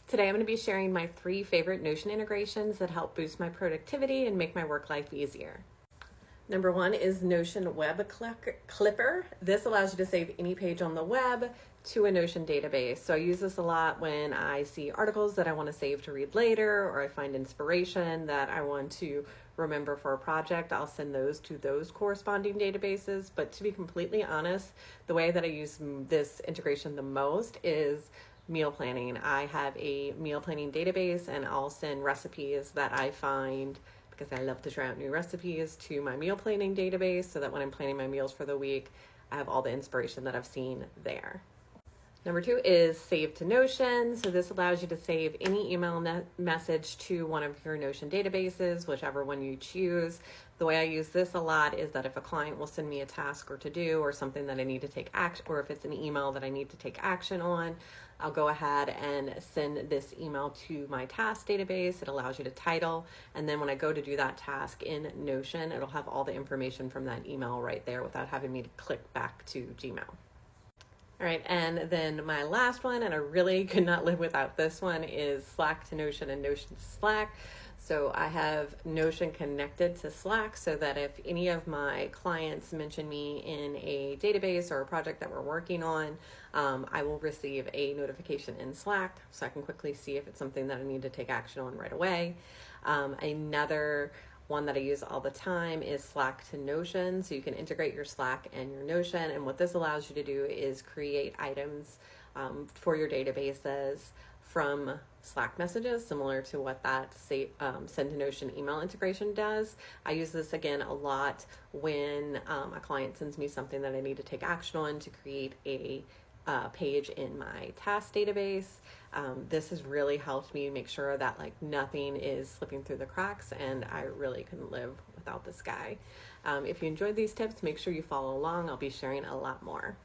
Today I'm going to be sharing my 3 favorite Notion integrations that help boost my productivity and make my work life easier. Number 1 is Notion Web Clipper. This allows you to save any page on the web to a Notion database. So I use this a lot when I see articles that I want to save to read later, or I find inspiration that I want to remember for a project. I'll send those to those corresponding databases. But to be completely honest, the way that I use this integration the most is meal planning. I have a meal planning database, and I'll send recipes that I find, because I love to try out new recipes, to my meal planning database so that when I'm planning my meals for the week, I have all the inspiration that I've seen there. Number 2 is Save to Notion. So this allows you to save any email message to one of your Notion databases, whichever one you choose. The way I use this a lot is that if a client will send me a task or to do or something that I need to take action, or if it's an email that I need to take action on, I'll go ahead and send this email to my task database. It allows you to title, and then when I go to do that task in Notion, it'll have all the information from that email right there without having me to click back to Gmail. All right, and then my last one, and I really could not live without this one, is Slack to Notion and Notion to Slack. So I have Notion connected to Slack so that if any of my clients mention me in a database or a project that we're working on, I will receive a notification in Slack so I can quickly see if it's something that I need to take action on right away. Another one that I use all the time is Slack to Notion. So you can integrate your Slack and your Notion. And what this allows you to do is create items for your databases from Slack messages, similar to what that Send to Notion email integration does. I use this again a lot when a client sends me something that I need to take action on to create a page in my task database. This has really helped me make sure that nothing is slipping through the cracks, and I really couldn't live without this guy. If you enjoyed these tips, make sure you follow along. I'll be sharing a lot more.